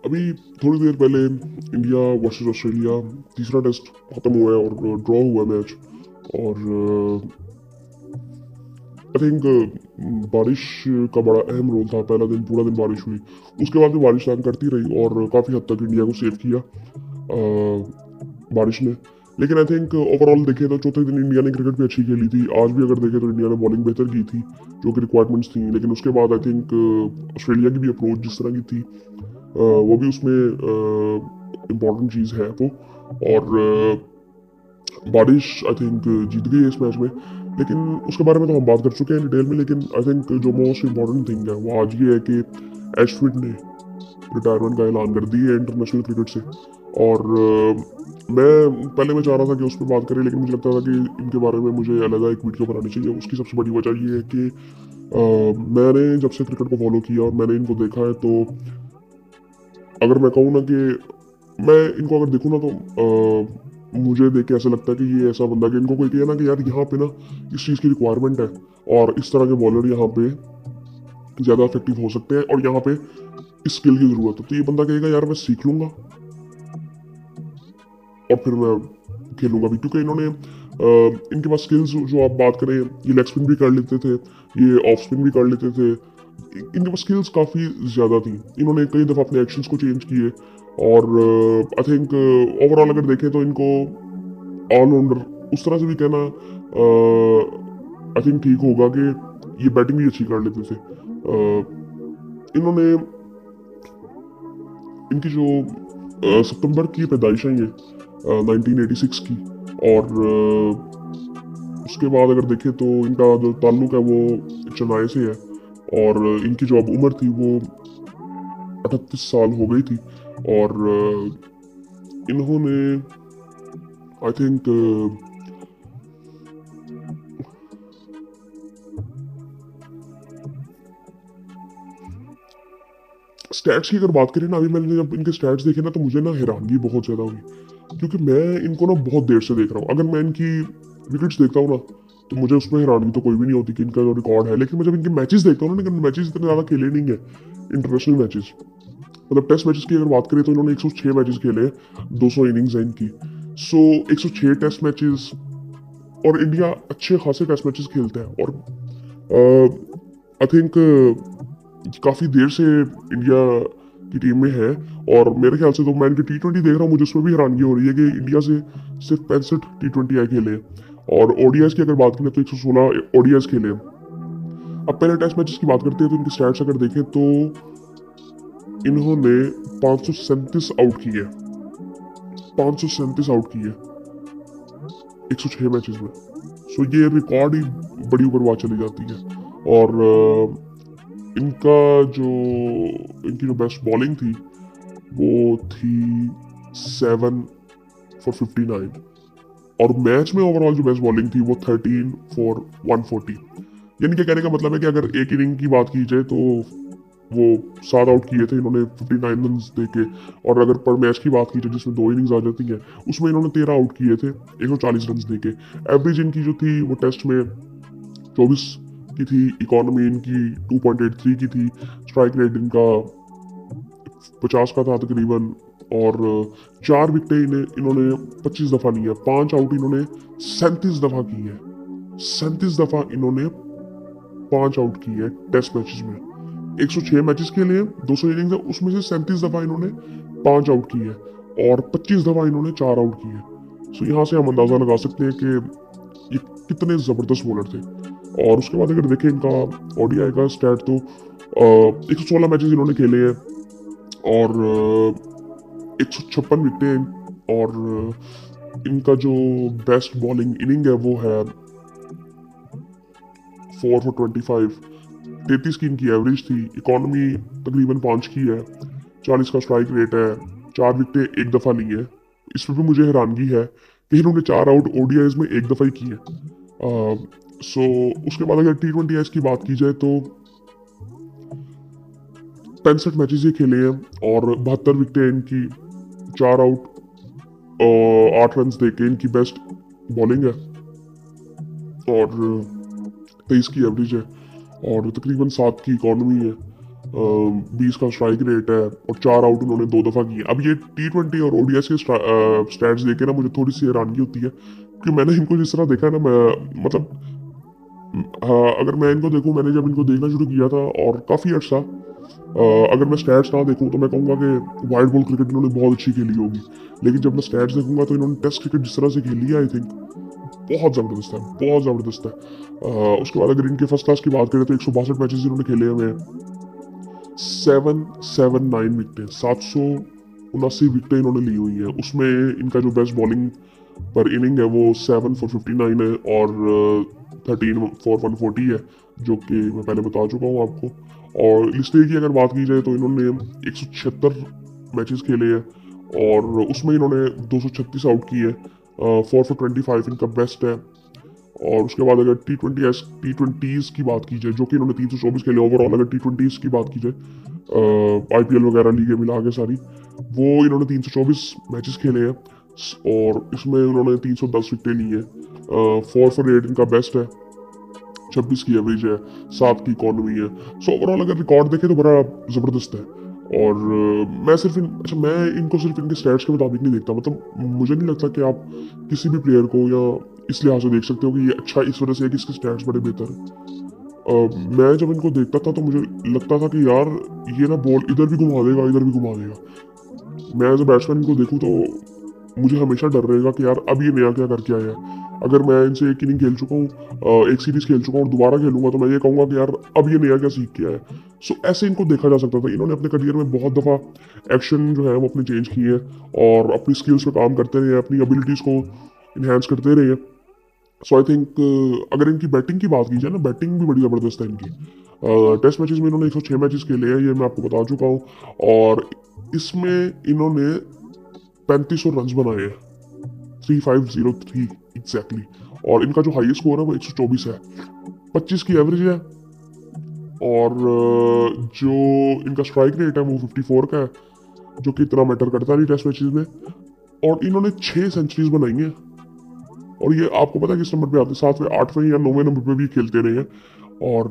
अभी थोड़ी देर पहले इंडिया वर्सेस ऑस्ट्रेलिया तीसरा टेस्ट खत्म हुआ है और ड्रॉ हुआ मैच। और आई थिंक बारिश का बड़ा अहम रोल था। पहला दिन पूरा दिन बारिश हुई, उसके बाद भी बारिश तंग करती रही और काफ़ी हद तक इंडिया को सेव किया बारिश ने। लेकिन आई थिंक ओवरऑल देखें तो चौथे दिन इंडिया ने क्रिकेट भी अच्छी खेली थी। आज भी अगर देखें तो इंडिया ने बॉलिंग बेहतर की थी जो कि रिक्वायरमेंट्स थी। लेकिन उसके बाद आई थिंक ऑस्ट्रेलिया की भी अप्रोच जिस तरह की थी वो भी उसमें इम्पोर्टेंट चीज़ है वो। और बारिश आई थिंक जीत गई है इस मैच में। लेकिन उसके बारे में तो हम बात कर चुके हैं डिटेल में। लेकिन आई थिंक जो मोस्ट इम्पोर्टेंट थिंग है वो आज ये है कि एशविन ने रिटायरमेंट का ऐलान कर दी है इंटरनेशनल क्रिकेट से। और मैं चाह रहा था कि उस पर बात करें, लेकिन मुझे लगता था कि इनके बारे में मुझे अलग एक वीडियो बनानी चाहिए। उसकी सबसे बड़ी वजह ये है कि मैंने जब से क्रिकेट को फॉलो किया और मैंने इनको देखा है, तो अगर मैं कहूँ ना कि मैं इनको अगर देखूँ ना तो मुझे देख के ऐसा लगता है कि ये ऐसा बंदा कि इनको कोई कहे ना कि यार यहाँ पे ना इस चीज़ की रिक्वायरमेंट है और इस तरह के बॉलर यहाँ पे ज़्यादा इफेक्टिव हो सकते हैं और यहाँ पे इस स्किल की ज़रूरत है, तो ये बंदा कहेगा यार मैं सीख लूँगा और फिर मैं खेलूंगा भी। क्योंकि इन्होंने इनके पास स्किल्स जो आप बात करें, ये लेग स्पिन भी कर लेते थे, ये ऑफ स्पिन भी कर लेते थे। इनके पास स्किल्स काफ़ी ज़्यादा थी। इन्होंने कई दफ़ा अपने एक्शंस को चेंज किए। और आई थिंक ओवरऑल अगर देखें तो इनको ऑलराउंडर उस तरह से भी कहना आई थिंक ठीक होगा कि ये बैटिंग भी अच्छी कर लेते थे। इन्होंने इनकी जो सितंबर की पैदाइश है ये 1986 की। और उसके बाद अगर देखें तो इनका जो ताल्लुक है वो चेन्नई से है। और इनकी जो अब उम्र थी वो 38 साल हो गई थी। और इन्होंने आई थिंक स्टैट्स की अगर बात करें ना, अभी मैंने जब इनके स्टैट्स देखे ना तो मुझे ना हैरानगी बहुत ज़्यादा हुई। क्योंकि मैं इनको ना बहुत देर से देख रहा हूँ। अगर मैं इनकी विकेट्स देखता हूँ ना तो मुझे उसमें हैरानगी तो कोई भी नहीं होती कि इनका जो रिकॉर्ड है। लेकिन मैं जब इनके मैचेस देखता हूँ ना, लेकिन मैचेस इतने ज़्यादा खेले नहीं है इंटरनेशनल मैचेस। मतलब टेस्ट मैचेस की अगर बात करें तो इन्होंने 106 मैचेस खेले, 200 इनिंग्स हैं इनकी। सो 106 टेस्ट मैचेस, और इंडिया अच्छे खासे टेस्ट मैचेस खेलते हैं। और आई थिंक काफ़ी देर से इंडिया की टीम में है। और मेरे ख्याल से तो मैं इनकी T20 देख रहा हूँ, मुझे उसमें भी हैरानगी हो रही है कि इंडिया से सिर्फ 65 T20 आई खेले। और ओडीआईस की अगर बात करें तो 116 ओडीआईस खेले। अब पहले टेस्ट मैचेस की बात करते हैं तो इनकी स्टैट्स अगर देखें तो इन्होंने 537 आउट किए, 537 आउट किए 106 मैचेस में। सो ये रिकॉर्ड ही बड़ी ऊपर बात चली जाती है। और इनका जो इनकी जो बेस्ट बॉलिंग थी वो थी 7 for 59। और मैच में ओवरऑल जो बेस्ट बॉलिंग थी वो 13 for 140। यानी कि कहने का मतलब है कि अगर एक इनिंग की बात की जाए तो वो 7 आउट किए थे इन्होंने 59 रन दे के। और अगर पर मैच की बात की जाए जिसमें 2 इनिंग्स आ जाती हैं, उसमें इन्होंने 13 आउट किए थे 140 रन दे के। एवरेज इनकी जो थी वो टेस्ट में 24 की थी, इकोनॉमी इनकी 2.83 की थी, स्ट्राइक रेट इनका 50 का था तकरीबन। और 4 विकेटें इन्होंने 25 दफ़ा ली है, 5 आउट इन्होंने 37 दफ़ा की है। 37 दफ़ा इन्होंने 5 आउट की है टेस्ट मैचेस में। 106 मैचेस खेले हैं, 200 इनिंग्स है, उसमें से 37 दफ़ा इन्होंने 5 आउट की है और 25 दफ़ा इन्होंने 4 आउट की है। सो यहाँ से हम अंदाज़ा लगा सकते हैं कि ये कितने ज़बरदस्त बॉलर थे। और उसके बाद अगर देखें इनका ओडीआई का स्टैट तो 116 मैचेस इन्होंने खेले हैं और 156 विकेटें। और इनका जो बेस्ट बॉलिंग इनिंग है वो है 4 for 25। 33 की इनकी एवरेज थी, इकोनॉमी तकरीबन 5 की है, 40 का स्ट्राइक रेट है, 4 विकेटें एक दफ़ा ली है। इसमें भी मुझे हैरानगी है कि इन्होंने 4 आउट ओडीआईज में एक दफ़ा ही की है। सो उसके बाद अगर T20 की बात की जाए तो 65 मैचेस ये खेले हैं और 72 विकेटें इनकी, 4 आउट, 8 रन दे के इनकी बेस्ट बॉलिंग है। और 23 की एवरेज है और तकरीबन 7 की इकोनॉमी है। 20 का स्ट्राइक रेट है और 4 आउट उन्होंने 2 दफ़ा किए। अब ये T20 और ओडीआई के स्टैट्स देखे ना मुझे थोड़ी सी हैरानगी होती है कि मैंने इनको जिस तरह देखा है ना, मैं मतलब हाँ, अगर मैं इनको देखूं, मैंने जब इनको देखना शुरू किया था और काफ़ी अर्सा, अगर मैं स्टैट्स ना देखूं तो मैं कहूँगा कि वाइट बॉल क्रिकेट इन्होंने बहुत अच्छी खेली होगी। लेकिन जब मैं स्टैट्स देखूंगा तो इन्होंने टेस्ट क्रिकेट जिस तरह से खेली है, आई थिंक बहुत ज़बरदस्त है, बहुत ज़बरदस्त है। उसके बाद अगर इनके फर्स्ट क्लास की बात करें तो 162 मैचेस इन्होंने खेले हुए हैं, 779 विकेटें, 779 विकेटें इन्होंने ली हुई हैं। उसमें इनका जो बेस्ट बॉलिंग पर इनिंग है वो 7 for 59 है और 13 for 140 है, जो कि मैं पहले बता चुका हूँ आपको। और लिस्ट ए की अगर बात की जाए तो इन्होंने 176 मैचेस खेले हैं और उसमें इन्होंने 236 आउट किए हैं। 4 for 25 इनका बेस्ट है। और उसके बाद अगर टी20 की बात की जाए, जो कि इन्होंने 324 खेले ओवरऑल, अगर टी20 की बात की जाए आईपीएल वगैरह लीगें मिला के सारी, वो इन्होंने 324 मैचेस खेले हैं और इसमें उन्होंने 310 विकेटें ली हैं। 4 for 8 इनका बेस्ट है, 26 की एवरेज है, 7 की इकॉनमी है। सो ओवरऑल अगर रिकॉर्ड देखें तो बड़ा ज़बरदस्त है। और मैं इनको सिर्फ इनके स्टैट्स के मुताबिक नहीं देखता, मतलब मुझे नहीं लगता कि आप किसी भी प्लेयर को या इस लिहाज से देख सकते हो कि ये अच्छा इस वजह से है कि इसके स्टैट्स बड़े बेहतर हैं। मैं जब इनको देखता था तो मुझे लगता था कि यार ये ना बॉल इधर भी घुमा देगा, इधर भी घुमा देगा। मैं एज अ बैट्समैन इनको देखूँ तो मुझे हमेशा डर रहेगा कि यार अब ये नया क्या करके आया है। अगर मैं इनसे एक इनिंग खेल चुका हूँ, एक सीरीज खेल चुका हूँ और दोबारा खेलूंगा तो मैं ये कहूँगा कि यार अब ये नया क्या सीख के आया है। सो ऐसे इनको देखा जा सकता था। इन्होंने अपने करियर में बहुत दफ़ा एक्शन जो है वो अपने चेंज किए हैं और अपनी स्किल्स पे काम करते रहे हैं, अपनी एबिलिटीज़ को इन्हेंस करते रहे हैं। सो आई थिंक अगर इनकी बैटिंग की बात की जाए ना, बैटिंग भी बड़ी ज़बरदस्त है इनकी। टेस्ट मैचेस में इन्होंने 106 मैचेस खेले हैं, ये मैं आपको बता चुका हूँ। और इसमें इन्होंने 3500 रन बनाए हैं, 3503 एग्जैक्टली। और इनका जो हाईएस्ट स्कोर है वो 124 है, 25 की एवरेज है। और जो इनका स्ट्राइक रेट है वो 54 का है, जो कि इतना मैटर करता नहीं टेस्ट मैचेस में। और इन्होंने 6 सेंचुरीज बनाई हैं। और ये आपको पता है किस नंबर पे आते हैं? 7वें 8वें या 9वें नंबर पे भी खेलते रहे हैं। और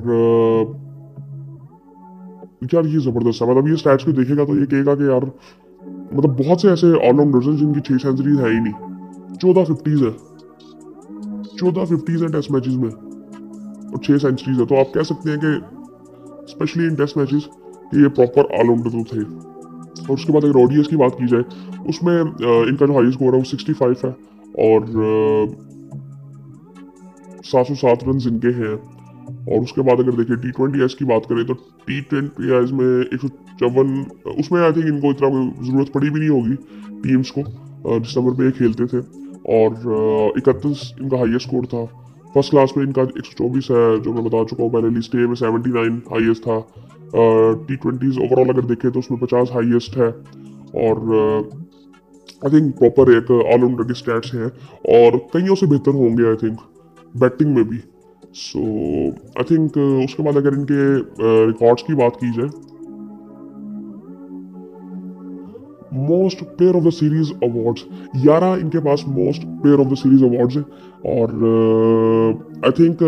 यार ये जबरदस्त है, मतलब ये स्टैट्स को देखेगा तो ये कहेगा कि यार मतलब बहुत से ऐसे ऑलराउंडर्स हैं जिनकी 6 सेंचुरीज है ही नहीं। 14 50s है, 14 50s है टेस्ट मैचेस में और 6 सेंचुरीज है। तो आप कह सकते हैं कि स्पेशली इन टेस्ट मैचेस कि ये प्रॉपर ऑलराउंडर तो थे। और उसके बाद अगर ओडीआईस की बात की जाए, उसमें इनका जो हाईएस्ट स्कोर है वो 65 है और 707 रन इनके हैं। और उसके बाद अगर देखिए T20 की बात करें तो T20 में 154, उसमें आई थिंक इनको इतना ज़रूरत पड़ी भी नहीं होगी टीम्स को, जिस नंबर पे ये खेलते थे। और 31 इनका हाईएस्ट स्कोर था। फर्स्ट क्लास में इनका 124 है, जो मैं बता चुका हूँ पहले। लिस्ट ए में 79 हाईएस्ट था। T20 ओवरऑल अगर देखें तो उसमें 50 हाईएस्ट है। और आई थिंक प्रॉपर एक ऑलराउंडर के स्टैट्स हैं और कईयों से बेहतर होंगे आई थिंक बैटिंग में भी। सो आई थिंक उसके बाद अगर इनके रिकॉर्ड्स की बात की जाए, most player of the series awards 11 इनके पास most player of the series awards हैं। और आई थिंक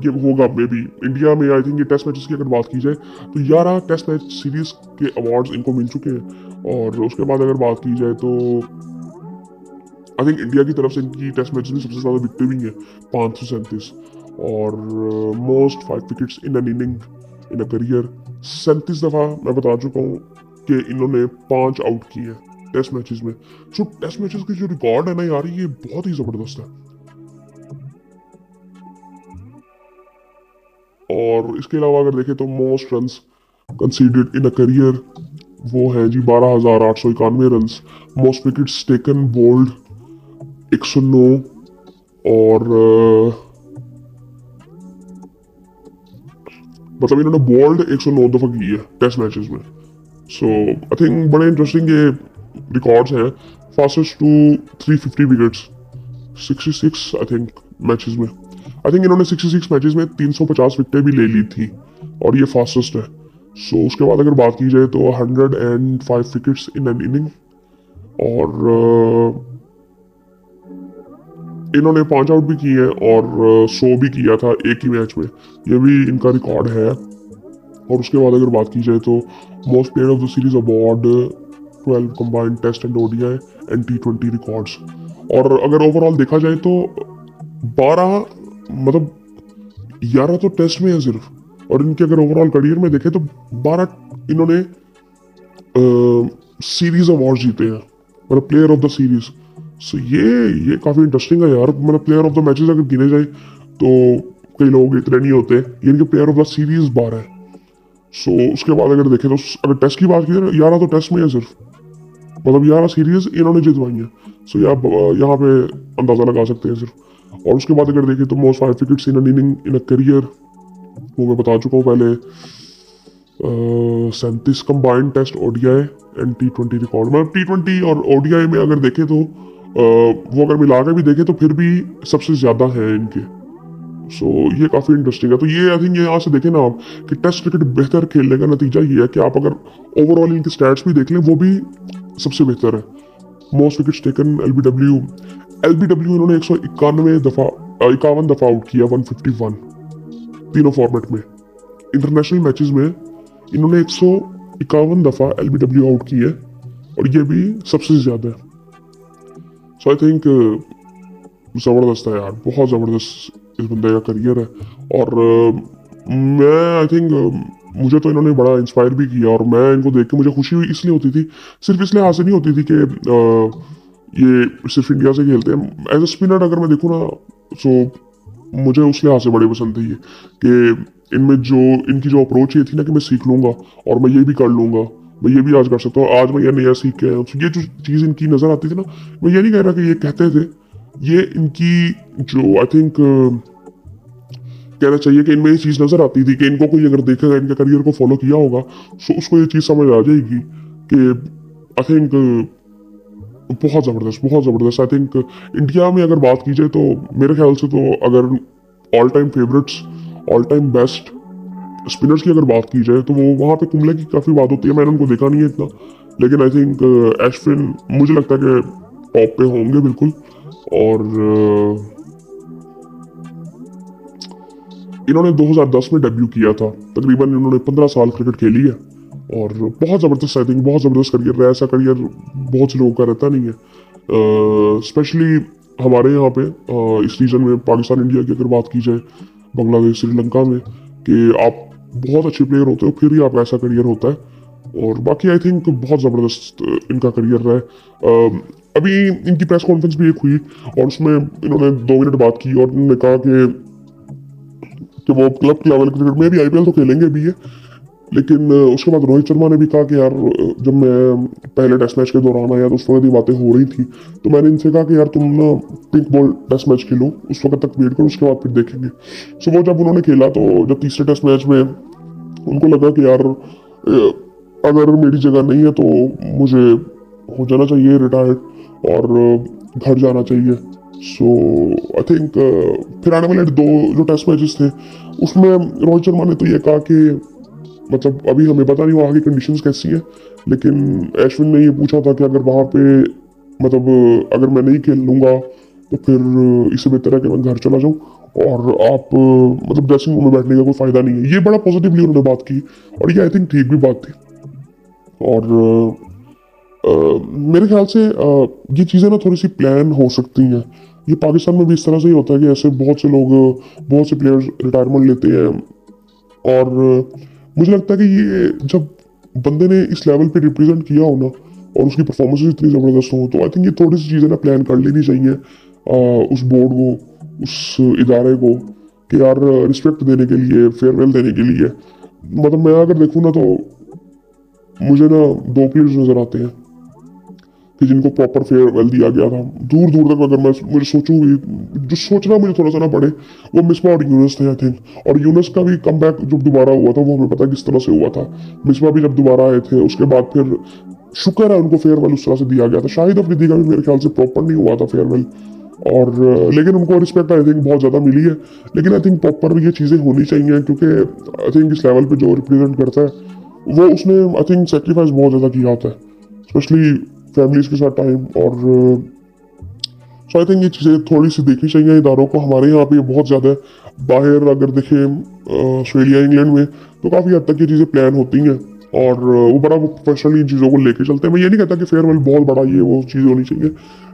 ये होगा मे बी इंडिया में, आई थिंक ये टेस्ट मैचेस की अगर बात की जाए तो 11 टेस्ट मैच सीरीज के अवार्ड्स इनको मिल चुके हैं। और उसके बाद अगर बात की जाए तो आई थिंक इंडिया की तरफ से इनकी टेस्ट मैचेस में सबसे ज़्यादा विकेटें भी हैं, 537। और most 5 wickets in an inning in a career 37 दफ़ा मैं बता चुका हूँ कि इन्होंने 5 आउट किए हैं टेस्ट मैचेस में। सो टेस्ट मैचेस के जो रिकॉर्ड है ना यार, ये बहुत ही ज़बरदस्त है। और इसके अलावा अगर देखें तो most runs considered in a career वो है जी 12,891 रन। Most wickets taken bowled 109। और मतलब इन्होंने बॉल्ड 109 दफ़ा की है टेस्ट मैचेस में। सो आई थिंक बड़े इंटरेस्टिंग ये रिकॉर्ड्स हैं। Fastest to 350 wickets 66 I think matches में। आई थिंक इन्होंने 66 मैचेस में 350 विकेटें भी ले ली थी और ये फास्टेस्ट है। सो उसके बाद अगर बात की जाए तो 105 विकेट्स इन एन इनिंग। और इन्होंने 5 आउट भी किए हैं और 100 भी किया था एक ही मैच में, ये भी इनका रिकॉर्ड है। और उसके बाद अगर बात की जाए तो most player of the series award 12 combined test and ODI and T20 records. और अगर ओवरऑल देखा जाए तो 12 मतलब 11 तो टेस्ट में है सिर्फ, और इनके अगर ओवरऑल करियर में देखें तो 12 इन्होंने सीरीज अवार्ड जीते हैं, मतलब प्लेयर ऑफ द सीरीज। सो ये काफी इंटरेस्टिंग है यार। मतलब प्लेयर ऑफ द मैचेस अगर गिने जाए तो कई लोग इतने नहीं होते, ये इनके प्लेयर ऑफ द सीरीज 12 है। सो उसके बाद अगर देखें तो अगर टेस्ट की बात की जाए 11 तो टेस्ट में है सिर्फ, मतलब 11 सीरीज इन्होंने जितवाई है। सो यहाँ पे अंदाजा लगा सकते हैं सिर्फ। और उसके बाद अगर देखें तो most 5 wickets in an inning in a career, वो मैं बता चुका हूँ पहले। 37 combined test ODI and T20 record, मतलब T20 और ओडीआई में अगर देखें तो वो अगर मिला के भी देखें तो फिर भी सबसे ज्यादा है इनके। सो ये काफी इंटरेस्टिंग है। तो ये आई थिंक ये यहाँ से देखें ना आप कि टेस्ट क्रिकेट बेहतर खेलने का नतीजा ये है कि आप अगर ओवरऑल इनके स्टैट्स भी देख लें वो भी सबसे बेहतर है। मोस्ट विकेट्स टेकन एलबीडब्ल्यू इन्होंने 51 दफा आउट किया, 151 तीनों फॉर्मेट में। इंटरनेशनल मैचेस में इन्होंने 151 दफा एलबीडब्ल्यू आउट की है, और ये भी सबसे ज्यादा है। सो आई थिंक जबरदस्त है यार, बहुत जबरदस्त इस बंदे का करियर है। और मैं आई थिंक मुझे तो इन्होंने बड़ा इंस्पायर भी किया, और मैं इनको देख के मुझे खुशी हुई इसलिए होती थी, सिर्फ इसलिए हासिल नहीं होती थी कि ये सिर्फ इंडिया से खेलते हैं। एज ए स्पिनर अगर मैं देखूँ ना, सो मुझे उस लिहाज से बड़े पसंद थे ये कि इनमें जो इनकी जो अप्रोच ये थी ना कि मैं सीख लूंगा और मैं ये भी कर लूंगा, मैं ये भी आज कर सकता हूँ, आज मैं ये नया सीख के आया हूँ। ये जो चीज़ इनकी नज़र आती थी ना, मैं ये नहीं कह रहा कि ये कहते थे, ये इनकी जो आई थिंक कहना चाहिए कि इनमें ये चीज़ नज़र आती थी कि इनको कोई अगर देखेगा, इनके करियर को फॉलो किया होगा, तो उसको ये चीज़ समझ आ जाएगी कि आई थिंक बहुत ज़बरदस्त। आई थिंक इंडिया में अगर बात की जाए तो मेरे ख्याल से तो अगर all time favourites, all time best spinners की अगर बात की जाए तो वो वहाँ पे कुंबले की काफ़ी बात होती है। मैंने उनको देखा नहीं है इतना, लेकिन आई थिंक एश्विन मुझे लगता है कि टॉप पे होंगे बिल्कुल। और इन्होंने 2010 में डेब्यू किया था, तकरीबन इन्होंने 15 साल क्रिकेट खेली है, और बहुत ज़बरदस्त आई थिंक बहुत ज़बरदस्त करियर रहा है। ऐसा करियर बहुत से लोगों का रहता नहीं है, स्पेशली हमारे यहाँ पे इस रीजन में पाकिस्तान इंडिया की अगर बात की जाए, बांग्लादेश श्रीलंका में, कि आप बहुत अच्छे प्लेयर होते हो फिर ही आपका ऐसा करियर होता है। और बाकी आई थिंक बहुत ज़बरदस्त इनका करियर रहा है। अभी इनकी प्रेस कॉन्फ्रेंस भी एक हुई और उसमें इन्होंने 2 मिनट बात की और उन्होंने कहा कि वो क्लब लेवल क्रिकेट में भी IPL तो खेलेंगे भी है, लेकिन उसके बाद रोहित शर्मा ने भी कहा कि यार जब मैं पहले टेस्ट मैच के दौरान आया तो उस वक्त ये बातें हो रही थी, तो मैंने इनसे कहा कि यार तुम ना पिंक बॉल टेस्ट मैच खेलो, उस वक्त तक वेट करो, उसके बाद फिर देखेंगे। सो वो जब उन्होंने खेला तो जब तीसरे टेस्ट मैच में उनको लगा कि यार अगर मेरी जगह नहीं है तो मुझे हो जाना चाहिए रिटायर्ड और घर जाना चाहिए। सो आई थिंक फिर आने वाले 2 जो टेस्ट मैचेस थे उसमें रोहित शर्मा ने तो ये कहा कि मतलब अभी हमें पता नहीं वहाँ की कंडीशंस कैसी हैं, लेकिन अश्विन ने ये पूछा था कि अगर वहाँ पे मतलब अगर मैं नहीं खेल लूँगा तो फिर इससे बेहतर है कि मैं घर चला जाऊँ और आप मतलब ड्रेसिंग रूम में बैठने का कोई फ़ायदा नहीं है। ये बड़ा पॉजिटिवली उन्होंने बात की और ये आई थिंक ठीक भी बात थी। और मेरे ख्याल से ये चीज़ें ना थोड़ी सी प्लान हो सकती हैं। ये पाकिस्तान में भी इस तरह से ही होता है कि ऐसे बहुत से लोग बहुत से प्लेयर्स रिटायरमेंट लेते हैं और मुझे लगता है कि ये जब बंदे ने इस लेवल पे रिप्रेजेंट किया हो ना और उसकी परफॉर्मेंस इतनी ज़बरदस्त हो तो आई थिंक ये थोड़ी सी चीज़ें ना प्लान कर लेनी चाहिए उस बोर्ड को, उस इदारे को, कि यार रिस्पेक्ट देने के लिए, फेयरवेल देने के लिए। मतलब मैं अगर देखूँ ना तो मुझे ना 2 प्लेयर्स नज़र आते हैं कि जिनको प्रॉपर फेयरवेल दिया गया था। दूर दूर तक अगर मैं मुझे सोचूँ, जो सोचना मुझे थोड़ा सा ना पड़े, वो मिसबा और यूनुस थे आई थिंक। और यूनुस का भी कम बैक जब दोबारा हुआ था वो हमें पता किस तरह से हुआ था। मिसबा भी जब दोबारा आए थे उसके बाद फिर शुक्र है उनको फेयरवेल उस तरह से दिया गया था। शाहिद अफरीदी का भी मेरे ख्याल से प्रॉपर नहीं हुआ था फेयरवेल, और लेकिन उनको रिस्पेक्ट आई थिंक बहुत ज़्यादा मिली है। लेकिन आई थिंक प्रॉपर ये चीज़ें होनी चाहिए क्योंकि आई थिंक इस लेवल पर जो रिप्रेजेंट करता है वो उसने आई थिंक सेक्रीफाइस बहुत ज़्यादा किया होता है, स्पेशली फैमिलीज के साथ टाइम। और सो आई थिंक ये चीज़ें थोड़ी सी देखनी चाहिए इदारों को। हमारे यहाँ पे बहुत ज़्यादा है, बाहर अगर देखें ऑस्ट्रेलिया इंग्लैंड में तो काफ़ी हद तक ये चीज़ें प्लान होती हैं और वो बड़ा प्रोफेशनली इन चीज़ों को लेके चलते हैं। मैं ये नहीं कहता कि फेयरवेल बहुत बड़ा ये वो चीज़ होनी चाहिए,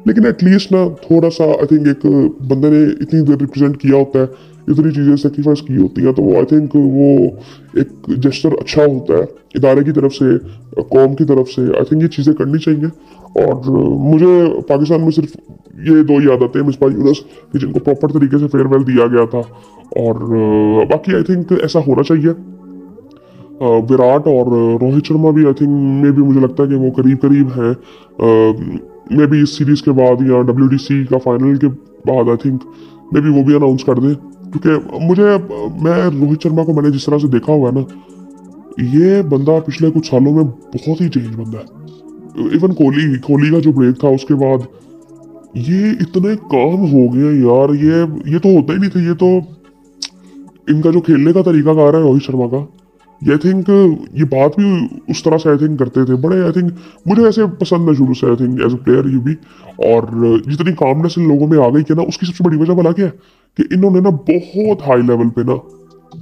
लेकिन एटलीस्ट ना थोड़ा सा आई थिंक एक बंदे ने इतनी देर रिप्रेजेंट किया होता है, इतनी चीज़ें सेक्रीफाइस की होती हैं, तो वो आई थिंक वो एक जेस्चर अच्छा होता है इदारे की तरफ से, कौम की तरफ से। आई थिंक ये चीज़ें करनी चाहिए। और मुझे पाकिस्तान में सिर्फ ये दो ही याद आते हैं, मिसबा यूनुस, कि जिनको प्रॉपर तरीके से फेयरवेल दिया गया था। और बाकी आई थिंक ऐसा होना चाहिए। विराट और रोहित शर्मा भी आई थिंक में भी मुझे लगता है कि वो करीब करीब हैं, मे भी इस सीरीज के बाद या WDC का फाइनल के बाद आई थिंक मे भी वो भी अनाउंस कर दें। क्योंकि मैं रोहित शर्मा को मैंने जिस तरह से देखा हुआ है ना, ये बंदा पिछले कुछ सालों में बहुत ही चेंज बंदा है। इवन कोहली का जो ब्रेक था उसके बाद ये इतने काम हो गए यार। ये तो होता ही नहीं था। ये तो इनका जो खेलने का तरीका कार है रोहित शर्मा का, ये आई थिंक ये बात भी उस तरह से आई थिंक करते थे बड़े। आई थिंक मुझे ऐसे पसंद है शुरू से I think as a player ये भी। और जितनी कामनेस इन लोगों में आ गई कि ना, उसकी सबसे बड़ी वजह भला क्या है कि इन्होंने ना बहुत हाई लेवल पे ना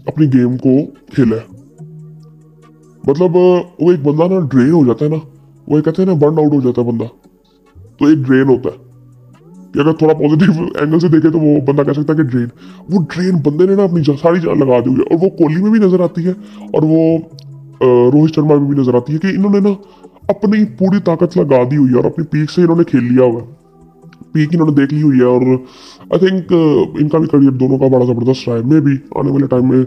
अपनी गेम को खेला है। मतलब वो एक बंदा ना ड्रेन हो जाता है ना, वो कहते हैं ना बर्न आउट हो जाता है बंदा, तो एक ड्रेन होता है कि अगर थोड़ा पॉजिटिव एंगल से देखे तो वो बंदा कह सकता है कि ड्रेन, वो ड्रेन बंदे ने ना अपनी सारी जान लगा दी हुई है। और वो कोहली में भी नजर आती है और वो रोहित शर्मा में भी नजर आती है कि इन्होंने ना अपनी पूरी ताकत लगा दी हुई है और अपनी पीक से इन्होंने खेल लिया हुआ है, पीक इन्होंने देख ली हुई है। और आई थिंक इनका भी करियर दोनों का बड़ा जबरदस्त रहा है। मे भी आने वाले टाइम में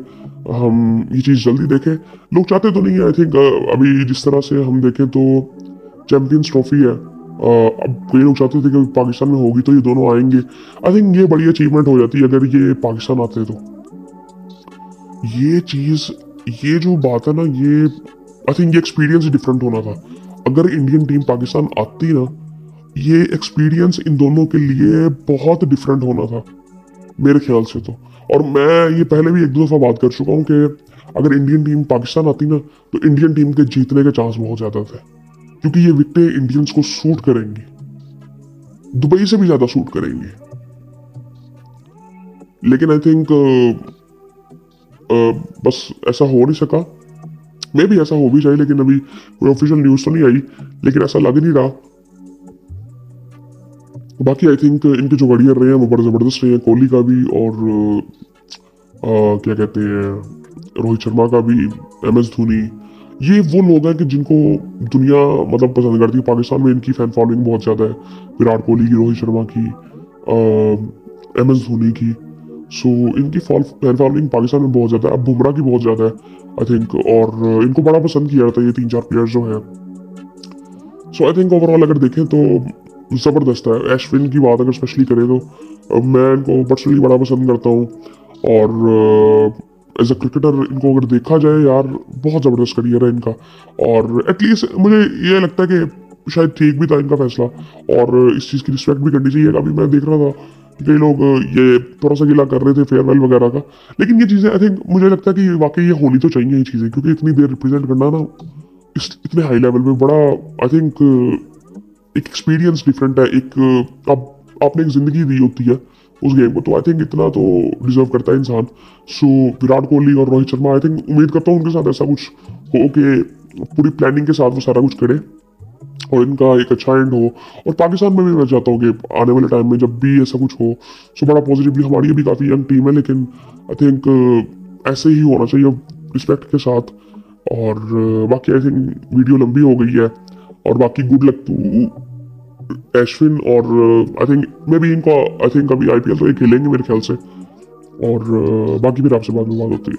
हम ये चीज़ जल्दी देखें। लोग चाहते तो नहीं है आई थिंक, अभी जिस तरह से हम देखें तो चैंपियंस ट्रॉफी है, अब कई लोग चाहते थे कि पाकिस्तान में होगी तो ये दोनों आएंगे। आई थिंक ये बड़ी अचीवमेंट हो जाती है अगर ये पाकिस्तान आते तो। ये चीज़, ये जो बात है ना, ये आई थिंक ये एक्सपीरियंस डिफरेंट होना था। अगर इंडियन टीम पाकिस्तान आती ना, ये एक्सपीरियंस इन दोनों के लिए बहुत डिफरेंट होना था मेरे ख्याल से तो। और मैं ये पहले भी एक दो दफ़ा बात कर चुका हूँ कि अगर इंडियन टीम पाकिस्तान आती ना, तो इंडियन टीम के जीतने के चांस बहुत ज़्यादा थे, क्योंकि ये विकेटें इंडियंस को सूट करेंगी, दुबई से भी ज़्यादा सूट करेंगी। लेकिन आई थिंक बस ऐसा हो नहीं सका। मे भी ऐसा हो भी जाए, लेकिन अभी कोई ऑफिशियल न्यूज़ तो नहीं आई, लेकिन ऐसा लग नहीं रहा। बाकी आई थिंक इनके जो बढ़िया रहे हैं वो बड़े ज़बरदस्त रहे हैं, कोहली का भी और क्या कहते हैं रोहित शर्मा का भी, MS धोनी। ये वो लोग हैं कि जिनको दुनिया मतलब पसंद करती है। पाकिस्तान में इनकी फैन फॉलोइंग बहुत ज़्यादा है, विराट कोहली की, रोहित शर्मा की, MS धोनी की। सो इनकी फैन फॉलोइंग पाकिस्तान में बहुत ज़्यादा है। अब बुमराह की बहुत ज़्यादा है आई थिंक, और इनको बड़ा पसंद किया जाता है ये 3-4 प्लेयर्स जो हैं। सो आई थिंक ओवरऑल अगर देखें तो ज़बरदस्त है। एशविन की बात अगर स्पेशली करें तो मैं इनको पर्सनली बड़ा पसंद करता हूँ। और एज अ क्रिकेटर इनको अगर देखा जाए यार, बहुत ज़बरदस्त करियर है इनका। और एटलीस्ट मुझे ये लगता है कि शायद ठीक भी था इनका फैसला, और इस चीज़ की रिस्पेक्ट भी करनी चाहिए। अभी मैं देख रहा था कि कई लोग ये थोड़ा सा गिला कर रहे थे फेयरवेल वगैरह का, लेकिन ये चीज़ें आई थिंक मुझे लगता है कि वाकई ये होनी तो चाहिए ये चीज़ें, क्योंकि इतनी देर रिप्रेजेंट करना ना इतने हाई लेवल पे बड़ा आई थिंक एक एक्सपीरियंस डिफरेंट है। एक आपने एक जिंदगी दी होती है उस गेम को, तो आई थिंक इतना तो डिजर्व करता है इंसान। सो विराट कोहली और रोहित शर्मा, आई थिंक उम्मीद करता हूँ उनके साथ ऐसा कुछ हो कि पूरी प्लानिंग के साथ वो सारा कुछ करे और इनका एक अच्छा एंड हो। और पाकिस्तान में भी मैं चाहता हूँ कि आने वाले टाइम में जब भी ऐसा कुछ हो सो बड़ा पॉजिटिवली, हमारी भी काफ़ी यंग टीम है, लेकिन आई थिंक ऐसे ही होना चाहिए रिस्पेक्ट के साथ। और बाकी आई थिंक वीडियो लंबी हो गई है, और बाकी गुड लक टू एशविन। और आई थिंक मे भी इनको आई थिंक अभी IPL तो ये खेलेंगे मेरे ख्याल से। और बाकी फिर आपसे बाद में बात होती है।